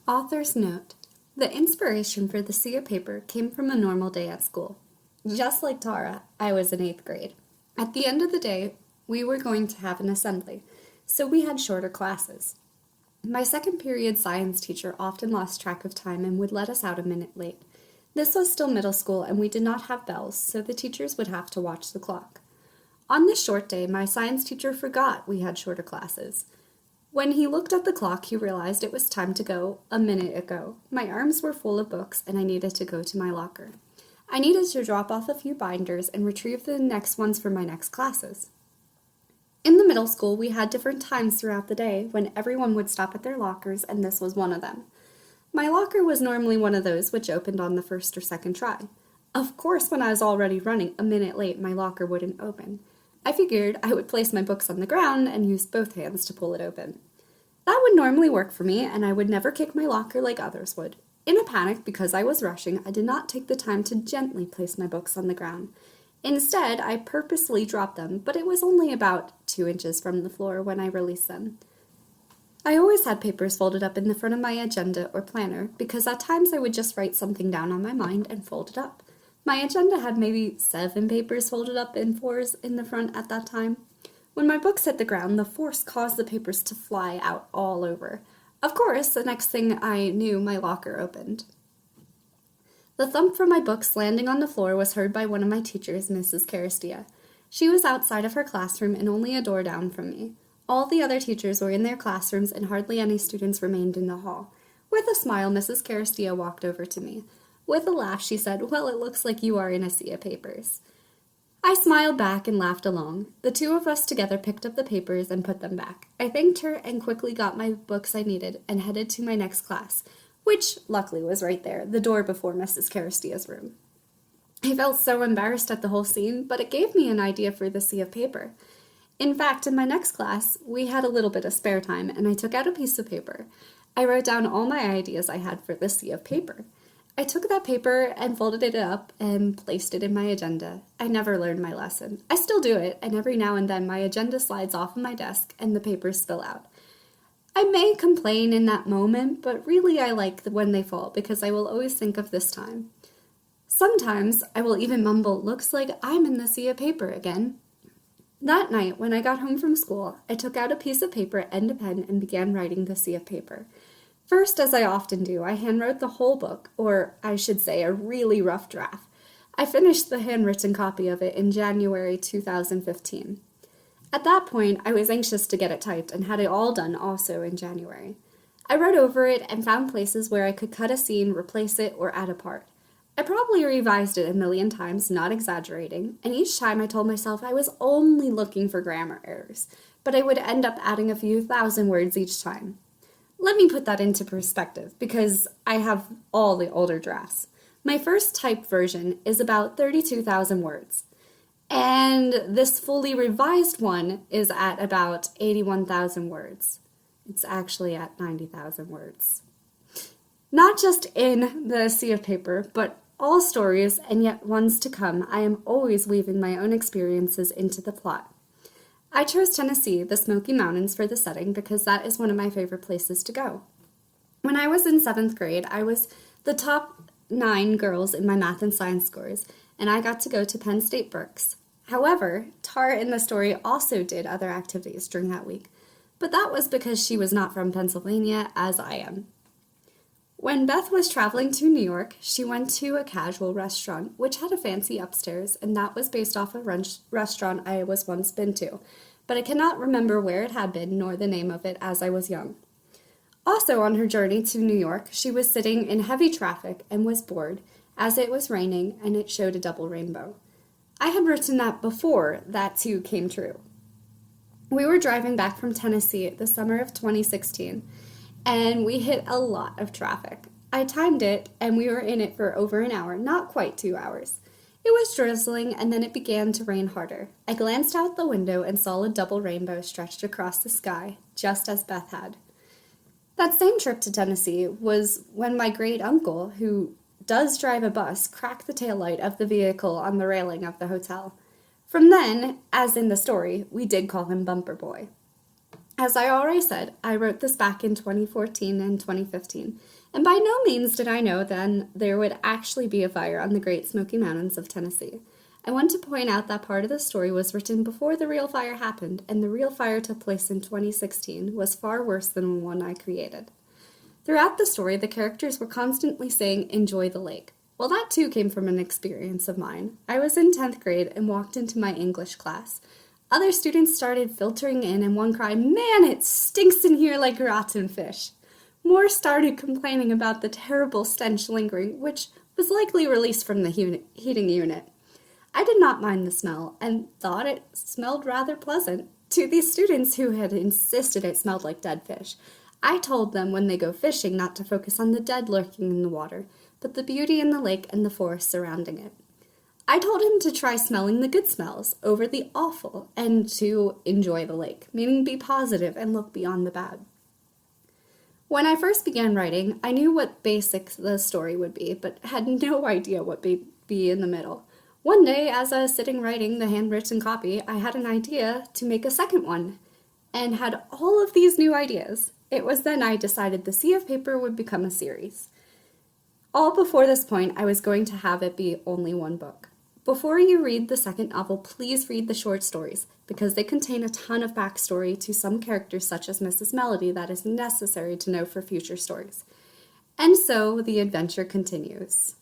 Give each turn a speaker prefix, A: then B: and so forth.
A: Author's note. The inspiration for the sea of paper came from a normal day at school. Just like Tahra, I was in 8th grade. At the end of the day, we were going to have an assembly, so we had shorter classes. My second period science teacher often lost track of time and would let us out a minute late. This was still middle school and we did not have bells, so the teachers would have to watch the clock. On this short day, my science teacher forgot we had shorter classes. When he looked at the clock, he realized it was time to go a minute ago. My arms were full of books and I needed to go to my locker. I needed to drop off a few binders and retrieve the next ones for my next classes. In the middle school, we had different times throughout the day when everyone would stop at their lockers, and this was one of them. My locker was normally one of those which opened on the first or second try. Of course, when I was already running a minute late, my locker wouldn't open. I figured I would place my books on the ground and use both hands to pull it open. That would normally work for me, and I would never kick my locker like others would. In a panic, because I was rushing, I did not take the time to gently place my books on the ground. Instead, I purposely dropped them, but it was only about 2 inches from the floor when I released them. I always had papers folded up in the front of my agenda or planner, because at times I would just write something down on my mind and fold it up. My agenda had maybe 7 papers folded up in 4s in the front at that time. When my books hit the ground, the force caused the papers to fly out all over. Of course, the next thing I knew, my locker opened. The thump from my books landing on the floor was heard by one of my teachers, Mrs. Caristia. She was outside of her classroom and only a door down from me. All the other teachers were in their classrooms and hardly any students remained in the hall. With a smile, Mrs. Caristia walked over to me. With a laugh, she said, "Well, it looks like you are in a sea of papers." I smiled back and laughed along. The two of us together picked up the papers and put them back. I thanked her and quickly got my books I needed and headed to my next class, which luckily was right there, the door before Mrs. Caristia's room. I felt so embarrassed at the whole scene, but it gave me an idea for the sea of paper. In fact, in my next class, we had a little bit of spare time, and I took out a piece of paper. I wrote down all my ideas I had for the sea of paper. I took that paper and folded it up and placed it in my agenda. I never learned my lesson. I still do it, and every now and then my agenda slides off of my desk and the papers spill out. I may complain in that moment, but really I like when they fall because I will always think of this time. Sometimes I will even mumble, "Looks like I'm in the sea of paper again." That night, when I got home from school, I took out a piece of paper and a pen and began writing the sea of paper. First, as I often do, I handwrote the whole book, or I should say a really rough draft. I finished the handwritten copy of it in January 2015. At that point, I was anxious to get it typed and had it all done also in January. I wrote over it and found places where I could cut a scene, replace it, or add a part. I probably revised it a million times, not exaggerating, and each time I told myself I was only looking for grammar errors, but I would end up adding a few thousand words each time. Let me put that into perspective, because I have all the older drafts. My first typed version is about 32,000 words, and this fully revised one is at about 81,000 words. It's actually at 90,000 words. Not just in the sea of paper, but all stories and yet ones to come, I am always weaving my own experiences into the plot. I chose Tennessee, the Smoky Mountains, for the setting because that is one of my favorite places to go. When I was in 7th grade, I was the top 9 girls in my math and science scores, and I got to go to Penn State Berks. However, Tahra in the story also did other activities during that week, but that was because she was not from Pennsylvania, as I am. When Beth was traveling to New York, she went to a casual restaurant, which had a fancy upstairs, and that was based off a restaurant I was once been to, but I cannot remember where it had been nor the name of it as I was young. Also on her journey to New York, she was sitting in heavy traffic and was bored, as it was raining and it showed a double rainbow. I had written that before that too came true. We were driving back from Tennessee the summer of 2016, and we hit a lot of traffic. I timed it, and we were in it for over an hour, not quite 2 hours. It was drizzling, and then it began to rain harder. I glanced out the window and saw a double rainbow stretched across the sky, just as Beth had. That same trip to Tennessee was when my great uncle, who does drive a bus, cracked the taillight of the vehicle on the railing of the hotel. From then, as in the story, we did call him Bumper Boy. As I already said, I wrote this back in 2014 and 2015, and by no means did I know then there would actually be a fire on the Great Smoky Mountains of Tennessee. I want to point out that part of the story was written before the real fire happened, and the real fire took place in 2016, was far worse than the one I created. Throughout the story, the characters were constantly saying, "Enjoy the lake." Well, that too came from an experience of mine. I was in 10th grade and walked into my English class. Other students started filtering in, and one cried, "Man, it stinks in here like rotten fish." More started complaining about the terrible stench lingering, which was likely released from the heating unit. I did not mind the smell, and thought it smelled rather pleasant. To these students who had insisted it smelled like dead fish, I told them when they go fishing not to focus on the dead lurking in the water, but the beauty in the lake and the forest surrounding it. I told him to try smelling the good smells over the awful, and to enjoy the lake, meaning be positive and look beyond the bad. When I first began writing, I knew what basic the story would be, but had no idea what would be in the middle. One day, as I was sitting writing the handwritten copy, I had an idea to make a second one, and had all of these new ideas. It was then I decided the Sea of Paper would become a series. All before this point, I was going to have it be only one book. Before you read the second novel, please read the short stories, because they contain a ton of backstory to some characters such as Mrs. Melody that is necessary to know for future stories. And so the adventure continues.